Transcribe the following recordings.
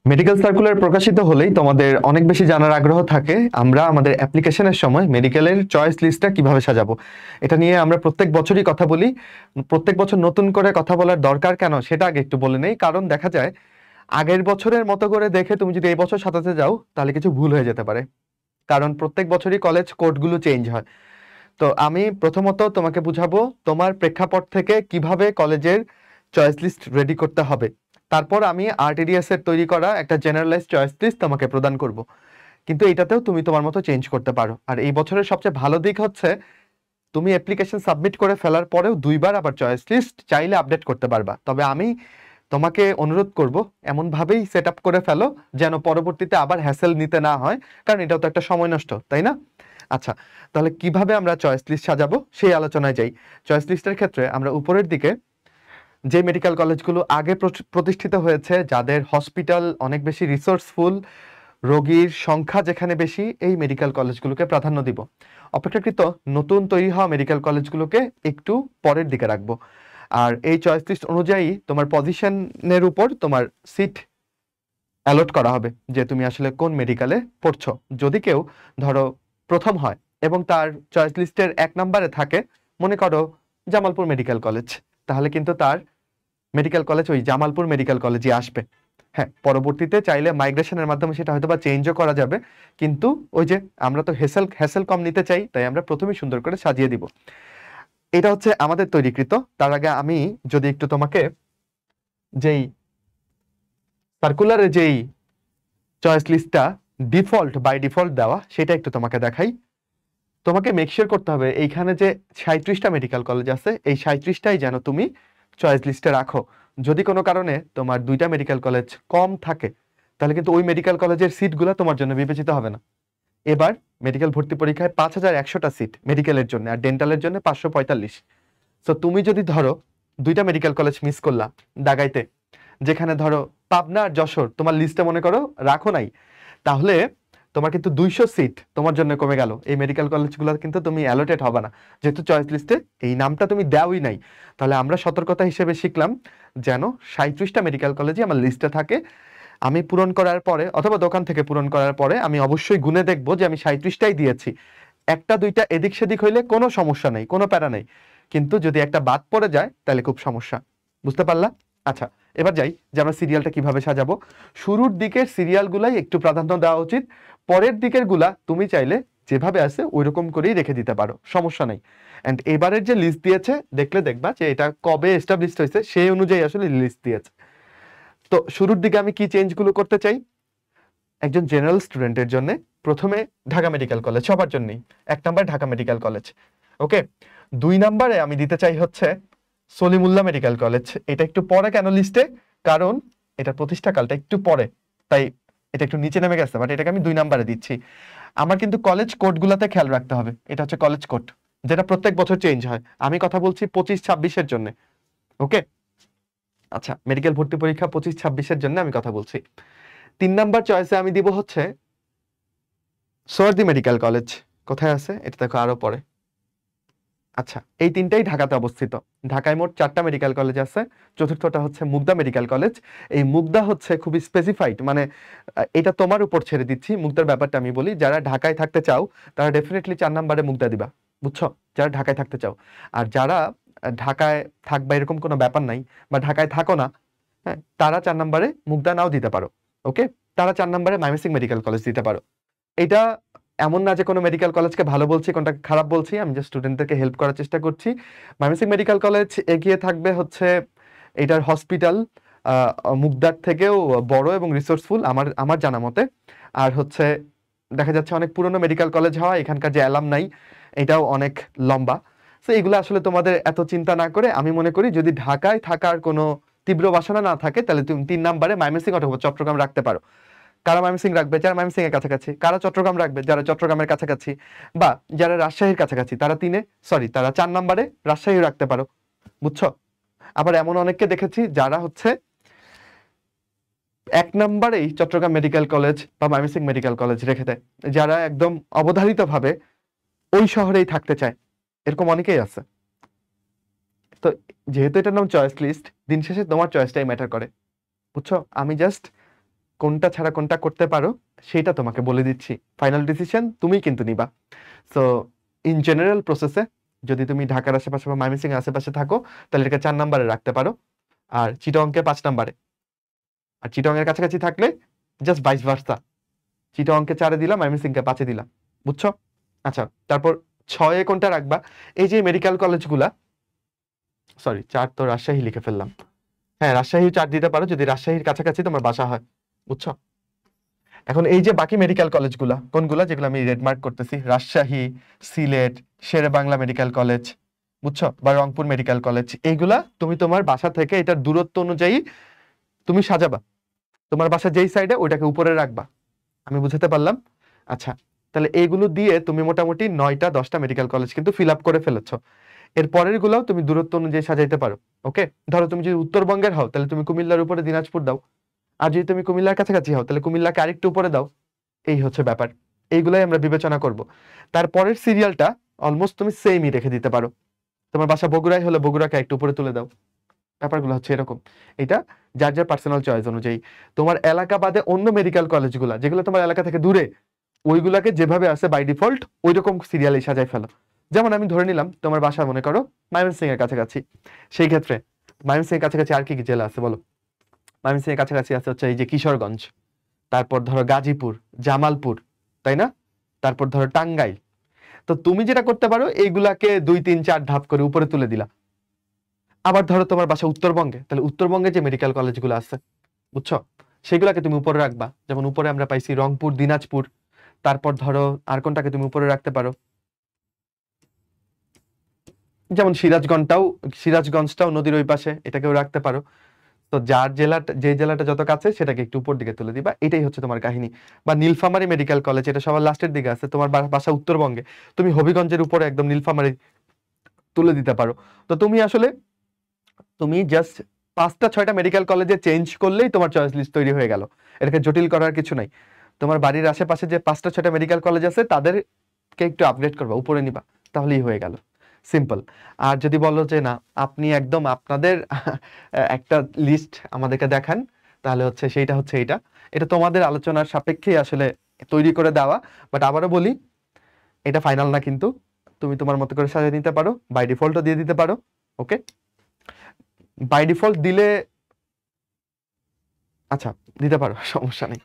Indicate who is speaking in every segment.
Speaker 1: Medical circular প্রকাশিত হলেই তোমাদের অনেক বেশি জানার আগ্রহ থাকে আমরা আমাদের অ্যাপ্লিকেশনের সময় মেডিকেলের চয়েস লিস্টটা কিভাবে সাজাবো। এটা নিয়ে আমরা প্রত্যেক বছরই কথা বলি। প্রত্যেক বছর নতুন করে কথা বলার দরকার কেন সেটা আগে একটু বলে নেই। কারণ দেখা যায় আগের বছরের মতো করে দেখে তুমি যদি এই বছর সাজাতে যাও তাহলে কিছু ভুল হয়ে যেতে পারে। কারণ প্রত্যেক বছরই কলেজ কোডগুলো চেঞ্জ হয়। তো আমি প্রথমত তোমাকে বুঝাবো তোমার প্রেক্ষাপট থেকে কিভাবে কলেজের চয়েস লিস্ট রেডি করতে হবে। তারপর আমি আরটিডিএস এর তৈরি করা একটা জেনারেলাইজ চয়েস লিস্ট তোমাকে প্রদান করব। কিন্তু এটাতেও তুমি তোমার মতো চেঞ্জ করতে পারো। আর এই বছরের সবচেয়ে ভালো দিক হচ্ছে তুমি অ্যাপ্লিকেশন সাবমিট করে ফেলার পরেও দুইবার আবার চয়েস লিস্ট চাইলে আপডেট করতে পারবা। তবে আমি তোমাকে অনুরোধ করব এমনভাবেই সেট আপ করে ফেলো যেন পরবর্তীতে আবার হ্যাসেল নিতে না হয়, কারণ এটাও তো একটা সময় নষ্ট, তাই না? আচ্ছা, তাহলে কিভাবে আমরা চয়েস লিস্ট সাজাবো সেই আলোচনায় যাই। চয়েস লিস্টের ক্ষেত্রে আমরা উপরের দিকে যে মেডিকেল কলেজগুলো আগে প্রতিষ্ঠিত হয়েছে, যাদের হসপিটাল অনেক বেশি রিসোর্সফুল, রোগীর সংখ্যা যেখানে বেশি, এই মেডিকেল কলেজগুলোকে প্রাধান্য দিব। অপেক্ষাকৃত নতুন তৈরি হওয়া মেডিকেল কলেজগুলোকে একটু পরের দিকে রাখবো। আর এই চয়েস লিস্ট অনুযায়ী তোমার পজিশনের উপর তোমার সিট অ্যালট করা হবে যে তুমি আসলে কোন মেডিকেলে পড়ছো। যদি কেউ ধরো প্রথম হয় এবং তার চয়েস লিস্টের 1 নম্বরে থাকে, মনে করো জামালপুর মেডিকেল কলেজ, তাহলে কিন্তু তার মেডিকেল কলেজ ওই জামালপুর মেডিকেল কলেজে আসবে। হ্যাঁ, পরবর্তীতে চাইলে মাইগ্রেশনের মাধ্যমে সেটা হয়তো বা চেঞ্জও করা যাবে, কিন্তু ওই যে আমরা তো হ্যাসেল কম নিতে চাই, তাই আমরা প্রথমেই সুন্দর করে সাজিয়ে দিব। এটা হচ্ছে আমাদের তৈরিকৃত। তার আগে আমি যদি একটু তোমাকে যেই সার্কুলারে যেই চয়েস লিস্টটা বাই ডিফল্ট দেওয়া সেটা একটু তোমাকে দেখাই। তোমাকে মেক শিওর করতে হবে এইখানে যে 37টা মেডিকেল কলেজ আছে, এই 37টাই যেন তুমি চয়েস লিস্টে রাখো। যদি কোনো কারণে তোমার 2টা মেডিকেল কলেজ কম থাকে, তাহলে কিন্তু ওই মেডিকেল কলেজের সিটগুলো তোমার জন্য বিবেচিত হবে না। এবার মেডিকেল ভর্তি পরীক্ষায় 5100টা সিট মেডিকেলের জন্য, আর ডেন্টালের জন্য 545। তো তুমি যদি ধরো 2টা মেডিকেল কলেজ মিস করলা দাগাইতে, যেখানে ধরো পাবনা আর যশোর তোমার লিস্টে মনে করো রাখো নাই, তাহলে তোমার কিন্তু 200 সিট তোমার জন্য কমে গেল। এই মেডিকেল কলেজগুলো কিন্তু তুমি অ্যালোটেড হবে না, যেহেতু চয়েস লিস্টে এই নামটা তুমি দেওয়াই নাই। তাহলে আমরা সতর্কতা হিসেবে শিখলাম যেন 37টা মেডিকেল কলেজই আমার লিস্টে থাকে। আমি পূরণ করার পরে অথবা দোকান থেকে পূরণ করার পরে আমি অবশ্যই গুনে দেখবো যে আমি 37টাই দিয়েছি। একটা দুইটা এদিক সেদিক হইলে কোনো সমস্যা নেই, কোনো প্যারা নেই, কিন্তু যদি একটা বাদ পড়ে যায় তাহলে খুব সমস্যা। বুঝতে পারলা? আচ্ছা, এবার যাই যে আমরা সিরিয়ালটা কিভাবে সাজাবো। শুরুর দিকের সিরিয়ালগুলাই একটু প্রাধান্য দেওয়া উচিত, পরের দিকের গুলা তুমি চাইলে যেভাবে আছে ওই রকম করেই রেখে দিতে পারো, সমস্যা নেই। এন্ড এবারের যে লিস্ট দিয়েছে দেখলে দেখবা যে এটা কবে এস্টাবলিশড হয়েছে সেই অনুযায়ী আসলে লিস্ট দিয়েছে। তো শুরুর দিকে আমি কি চেঞ্জগুলো করতে চাই? একজন জেনারেল স্টুডেন্টের জন্য প্রথমে ঢাকা মেডিকেল কলেজ সবার জন্যই, 1 নাম্বার ঢাকা মেডিকেল কলেজ। ওকে, 2 নাম্বারে আমি দিতে চাই হচ্ছে সলিমুল্লাহ মেডিকেল কলেজ। এটা একটু পরে কেন লিস্টে, কারণ এটা প্রতিষ্ঠাকালটা একটু পরে, তাই এটা একটু নিচে নেমে গেছে, বাট এটাকে আমি 2 নাম্বারে দিচ্ছি। আমার কিন্তু কলেজ কোডগুলোতে খেয়াল রাখতে হবে। এটা হচ্ছে কলেজ কোড, যেটা প্রত্যেক বছর চেঞ্জ হয়। আমি কথা বলছি 25-26-এর জন্য। ওকে, আচ্ছা, মেডিকেল ভর্তি পরীক্ষা 25-26-এর জন্য আমি কথা বলছি। 3 নাম্বার চয়েসে আমি দিব হচ্ছে সোয়ার্দি মেডিকেল কলেজ। কোথায় আছে এটা দেখো আরো পরে। আচ্ছা, এই তিনটাই ঢাকাতে অবস্থিত। ঢাকায় মোট 4টা মেডিকেল কলেজ আছে। চতুর্থটা হচ্ছে মুগদা মেডিকেল কলেজ। এই মুগদা হচ্ছে খুবই স্পেসিফাইড, মানে এটা তোমার উপর ছেড়ে দিচ্ছি। মুগদার ব্যাপারটা আমি বলি, যারা ঢাকায় থাকতে চাও তারা ডেফিনেটলি 4 নাম্বারে মুগদা দিবা, বুঝছো? যারা ঢাকায় থাকতে চাও। আর যারা ঢাকায় থাকবা এরকম কোনো ব্যাপার নাই, বা ঢাকায় থাকো না, হ্যাঁ, তারা 4 নাম্বারে মুগদা নাও দিতে পারো। ওকে, তারা 4 নাম্বারে ময়মনসিং মেডিকেল কলেজ দিতে পারো। এটা এমন না যে কোনো মেডিকেল কলেজকে ভালো বলছি কোনটা খারাপ বলছি, আমি জাস্ট স্টুডেন্টদেরকে হেল্প করার চেষ্টা করছি। ময়মনসিং মেডিকেল কলেজ এগিয়ে থাকবে হচ্ছে এটার হসপিটাল মুগদার থেকেও বড় এবং রিসোর্সফুল আমার আমার জানা মতে। আর হচ্ছে দেখা যাচ্ছে অনেক পুরনো মেডিকেল কলেজ হওয়া, এখানকার যে অ্যালামনাই এটাও অনেক লম্বা। তো এগুলো আসলে তোমাদের এত চিন্তা না করে, আমি মনে করি যদি ঢাকায় থাকার কোনো তীব্র বাসনা না থাকে তাহলে তুমি 3 নাম্বারে ময়মনসিং অথবা চট্টগ্রাম রাখতে পারো। কারা ময়মনসিং রাখবে? যারা ময়মনসিং এর কাছাকাছি। কারা চট্টগ্রাম রাখবে? যারা চট্টগ্রামের কাছাকাছি। বা যারা রাজশাহীর কাছাকাছি তারা তারা 4 নাম্বারে রাজশাহী রাখতে পারো, বুঝছো? আবার এমন অনেককে দেখেছি যারা হচ্ছে 1 নাম্বারেই চট্টগ্রাম মেডিকেল কলেজ বা ময়মনসিং মেডিকেল কলেজ রেখে দেয়, যারা একদম অবধারিত ভাবে ওই শহরেই থাকতে চায়। এরকম অনেকেই আছে। তো যেহেতু এটার নাম চয়েস লিস্ট, দিন শেষে তোমার চয়েসটাই ম্যাটার করে, বুঝছো? আমি জাস্ট কোনটা ছাড়া কোনটা করতে পারো সেটা তোমাকে বলে দিচ্ছি, ফাইনাল ডিসিশন তুমিই কিন্তু নিবা। সো ইন জেনারেল প্রসেসে যদি তুমি ঢাকার আশেপাশে বা ময়মনসিংহের আশেপাশে থাকো তাহলে এটাকে 4 নম্বরে রাখতে পারো, আর চিটাগংকে 5 নম্বরে। আর চিটাগংয়ের কাছাকাছি থাকলে জাস্ট ভাইস ভার্সা, চিটাগংকে 4-এ দিলাম, ময়মনসিংহকে 5-এ দিলাম, বুঝছো? আচ্ছা, তারপর 6-এ কোনটা রাখবা? এই যে মেডিকেল কলেজগুলা, সরি 4 তো রাজশাহী লিখে ফেললাম, হ্যাঁ রাজশাহী 4 দিতে পারো যদি রাজশাহীর কাছাকাছি তোমার বাসা হয়, বুঝছো? এখন এই যে বাকি মেডিকেল কলেজগুলা কোনগুলা, যেগুলো আমি রেড মার্ক করতেছি, রাজশাহী, সিলেট, শেরে বাংলা মেডিকেল কলেজ, বুঝছো, বা রংপুর মেডিকেল কলেজ, এইগুলা তুমি তোমার বাসা থেকে এটার দূরত্ব অনুযায়ী তুমি সাজাবা। তোমার বাসা যেই সাইডে ওইটাকে উপরে রাখবা। আমি বুঝাতে পারলাম? আচ্ছা, তাহলে এইগুলো দিয়ে তুমি মোটামুটি 9টা 10টা মেডিকেল কলেজ কিন্তু ফিল আপ করে ফেলেছো। এর পরের গুলাও তুমি দূরত্ব অনুযায়ী সাজাইতে পারো। ওকে, ধরো তুমি যদি উত্তরবঙ্গের হও তাহলে তুমি কুমিল্লার উপরে দিনাজপুর দাও, আর যদি তুমি কুমিল্লার কাছাকাছি হও তাহলে কুমিল্লাকে আরেকটু উপরে দাও। এই হচ্ছে ব্যাপার, এইগুলাই আমরা বিবেচনা করব। তারপরের সিরিয়ালটা অলমোস্ট তুমি সেমই রেখে দিতে পারো। তোমার বাসা বগুড়ায় হলে বগুড়াকে একটু উপরে তুলে দাও। ব্যাপারগুলো হচ্ছে এরকম। এটা যার যার পার্সোনাল চয়েস অনুযায়ী। তোমার এলাকা বাদে অন্য মেডিকেল কলেজগুলা যেগুলো তোমার এলাকা থেকে দূরে, ওইগুলাকে যেভাবে আছে বাই ডিফল্ট ওই রকম সিরিয়ালে সাজাই ফেলো। যেমন আমি ধরে নিলাম তোমার বাসা মনে করো ময়মনসিংহ এর কাছাকাছি, সেই ক্ষেত্রে ময়মনসিংহ এর কাছাকাছি আর কি কি জেলা আছে বলো? ময়মনসিংহ এর কাছাকাছি আছে হচ্ছে এই যে কিশোরগঞ্জ, তারপর ধরো গাজীপুর, জামালপুর, তাই না? তারপর ধরো টাঙ্গাইল। তো তুমি যেটা করতে পারো এইগুলাকে 2, 3, 4 ধাপ করে উপরে তুলে দিলা। আবার ধরো তোমার বাসা উত্তরবঙ্গে, তাহলে উত্তরবঙ্গে যে মেডিকেল কলেজগুলো আছে, বুঝছো, সেগুলাকে তুমি উপরে রাখবা। যেমন উপরে আমরা পাইছি রংপুর, দিনাজপুর। তারপর ধরো আর কোনটাকে তুমি উপরে রাখতে পারো, যেমন সিরাজগঞ্জটাও নদীর ওই পাশে, এটাকেও রাখতে পারো। তো যার জেলাটা, যে জেলাটা যত কাছে সেটাকে একটু উপর দিকে তুলে দিবা। এটাই হচ্ছে তোমার কাহিনী। বা নীলফামারী মেডিকেল কলেজ, এটা সবার লাস্টের দিকে আছে, তোমার বাসা উত্তরবঙ্গে, তুমি হবিগঞ্জের উপরে একদম নীলফামারী তুলে দিতে পারো। তো তুমি জাস্ট 5টা 6টা মেডিকেল কলেজে চেঞ্জ করলেই তোমার চয়েস লিস্ট তৈরি হয়ে গেল। এটাকে জটিল করার কিছু নাই। তোমার বাড়ির আশেপাশে যে 5টা 6টা মেডিকেল কলেজ আছে তাদেরকে একটু আপগ্রেড করবা, উপরে নিবা, তাহলেই হয়ে গেল, সিম্পল। আর যদি বলো যে না আপনি একদম আপনাদের একটা লিস্ট আমাদেরকে দেখান, তাহলে হচ্ছে সেইটা হচ্ছে এটা, এটা তোমাদের আলোচনার সাপেক্ষেই আসলে তৈরি করে দেওয়া। বাট আবারও বলি, এটা ফাইনাল না, কিন্তু তুমি তোমার মতো করে সাজিয়ে নিতে পারো, বাই ডিফল্টও দিয়ে দিতে পারো। ওকে, বাই ডিফল্ট দিলে আচ্ছা দিতে পারো, সমস্যা নেই।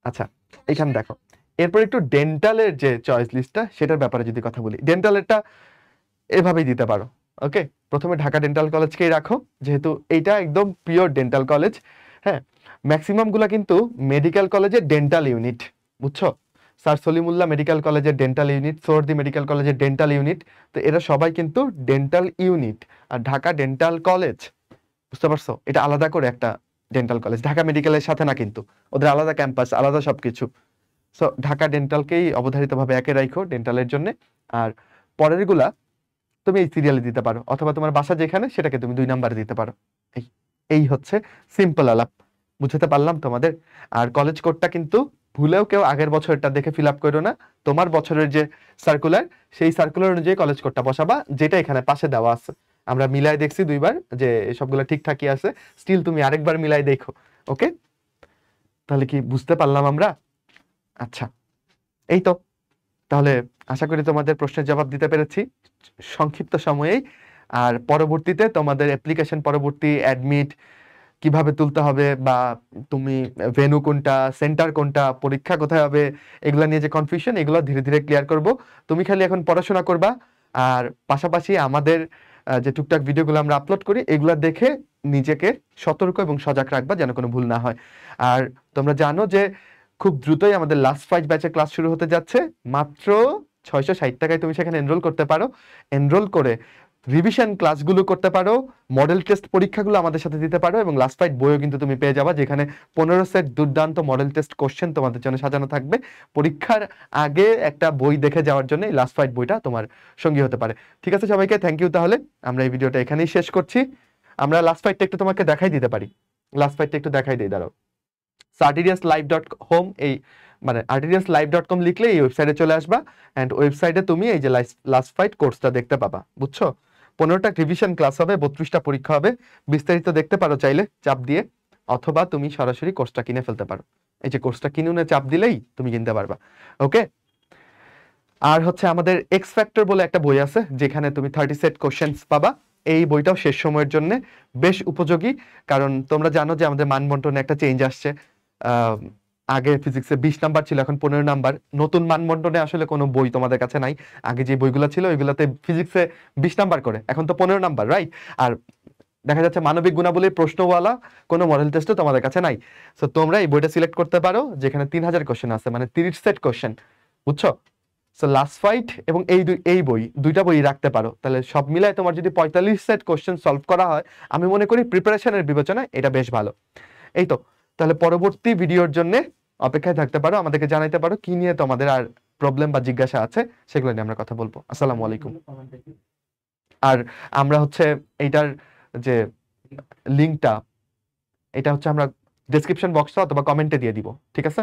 Speaker 1: আচ্ছা, এখানে দেখো, এরপর একটু ডেন্টালের যে চয়েস লিস্টটা সেটার ব্যাপারে যদি কথা বলি, ডেন্টালেরটা এভাবেই দিতে পারো। ওকে, প্রথমে ঢাকা ডেন্টাল কলেজকেই রাখো, যেহেতু এইটা একদম পিওর ডেন্টাল কলেজ। হ্যাঁ, ম্যাক্সিমাম গুলা কিন্তু মেডিকেল কলেজের ডেন্টাল ইউনিট, বুঝছো, স্যার সলিমুল্লাহ মেডিকেল কলেজের ডেন্টাল ইউনিট, সোহরদি মেডিকেল কলেজের ডেন্টাল ইউনিট। তো এরা সবাই কিন্তু ডেন্টাল ইউনিট। আর ঢাকা ডেন্টাল কলেজ, বুঝতে পারছো, এটা আলাদা করে একটা ডেন্টাল কলেজ, ঢাকা মেডিকেলের সাথে না, কিন্তু ওদের আলাদা ক্যাম্পাস, আলাদা সবকিছু। সো ঢাকা ডেন্টালকেই অবধারিতভাবে একে রাখো ডেন্টালের জন্য। আর পরের গুলা তুমি এই সিরিয়ালে দিতে পারো, অথবা তোমার বাসা যেখানে সেটাকে তুমি 2 নাম্বারে দিতে পারো। এই এই হচ্ছে সিম্পল আলাপ। বুঝতে পারলাম তোমাদের? আর কলেজ কোডটা কিন্তু ভুলেও কেউ আগের বছরটা দেখে ফিল আপ করো না। তোমার বছরের যে সার্কুলার, সেই সার্কুলার অনুযায়ী কলেজ কোডটা বসাবা, যেটা এখানে পাশে দেওয়া আছে। আমরা মিলাই দেখছি 2বার যে সবগুলো ঠিকঠাকই আছে, স্টিল তুমি আরেকবার মিলাই দেখো। ওকে, তাহলে কি বুঝতে পারলাম আমরা? আচ্ছা, এই তো, তাহলে আশা করি তোমাদের প্রশ্নের জবাব দিতে পেরেছি সংক্ষিপ্ত সময়েই। আর পরবর্তীতে তোমাদের অ্যাপ্লিকেশন, পরবর্তী অ্যাডমিট কিভাবে তুলতে হবে, বা তুমি ভেন্যু কোনটা, সেন্টার কোনটা, পরীক্ষা কোথায় হবে, এগুলা নিয়ে যে কনফিউশন, এগুলো ধীরে ধীরে ক্লিয়ার করব। তুমি খালি এখন পড়াশোনা করবা, আর পাশাপাশি আমাদের যে টুকটাক ভিডিওগুলো আমরা আপলোড করি এগুলা দেখে নিজেকে সতর্ক এবং সজাগ রাখবা যেন কোনো ভুল না হয়। আর তোমরা জানো যে খুব দ্রুতই আমাদের লাস্ট 5 ব্যাচের ক্লাস শুরু হতে যাচ্ছে। মাত্র 660 টাকায় তুমি সেখানে এনরোল করতে পারো। এনরোল করে রিভিশন ক্লাসগুলো করতে পারো, মডেল টেস্ট পরীক্ষাগুলো আমাদের সাথে দিতে পারো, এবং লাস্ট 5 বইও কিন্তু তুমি পেয়ে যাবা, যেখানে 15 সেট দুর্দান্ত মডেল টেস্ট কোশ্চেন তোমাদের জন্য সাজানো থাকবে। পরীক্ষার আগে একটা বই দেখে যাওয়ার জন্য এই লাস্ট 5 বইটা তোমার সঙ্গী হতে পারে। ঠিক আছে সবাইকে, থ্যাংক ইউ। তাহলে আমরা এই ভিডিওটা এখানেই শেষ করছি। আমরা লাস্ট 5টা একটু তোমাকে দেখাই দিতে পারি, লাস্ট 5টা একটু দেখাই দিই, দাঁড়াও। arteriaslive.com, এই মানে arteriaslive.com লিখলে এই ওয়েবসাইটে চলে আসবা, এন্ড ওয়েবসাইটে তুমি এই যে লাস্ট 5 কোর্সটা দেখতে পাবা, বুঝছো। 15টা রিভিশন ক্লাস হবে, 32টা পরীক্ষা হবে। বিস্তারিত দেখতে পারো চাইলে চাপ দিয়ে। অথবা তুমি সরাসরি কোর্সটা কিনে ফেলতে পারো। এই যে কোর্সটা কিনুনে চাপ দিলেই তুমি কিনতে পারবা। ওকে, আর হচ্ছে আমাদের এক্স ফ্যাক্টর বলে একটা বই আছে যেখানে তুমি 30 সেট কোশ্চেন্স পাবা। এই বইটাও শেষ সময়ের জন্য বেশ উপযোগী, কারণ তোমরা জানো যে আমাদের মানবন্টনে একটা চেঞ্জ আসছে। আহ, আগে ফিজিক্সে 20 নাম্বার ছিল, এখন 15 নাম্বার। নতুন মানবন্টনে আসলে কোনো বই তোমাদের কাছে নাই। আগে যে বইগুলো ছিল ওইগুলোতে ফিজিক্সে 20 নাম্বার করে, এখন তো 15 নাম্বার, রাইট? আর দেখা যাচ্ছে মানবিক গুণাবলীর প্রশ্নওয়ালা কোনো মডেল টেস্টও তোমাদের কাছে নাই। সো তোমরা এই বইটা সিলেক্ট করতে পারো যেখানে 3000 কোশ্চেন আছে, মানে 30 সেট কোশ্চেন, বুঝছো? সো লাস্ট ফাইট এবং এই বই, দুইটা বই রাখতে পারো, তাহলে সব মিলায় তোমার যদি 45 সেট কোশ্চেন সলভ করা হয়, আমি মনে করি প্রিপারেশনের বিবেচনায় এটা বেশ ভালো। এই তো, তাহলে পরবর্তী ভিডিওর জন্য অপেক্ষায় থাকতে পারো, আমাদেরকে জানাইতে পারো কি নিয়ে তোমাদের আর প্রবলেম বা জিজ্ঞাসা আছে, সেগুলো নিয়ে আমরা কথা বলবো। আসসালামু আলাইকুম। আর আমরা হচ্ছে এইটার যে লিঙ্কটা, এটা হচ্ছে আমরা ডেসক্রিপশন বক্সে অথবা কমেন্টে দিয়ে দিব, ঠিক আছে?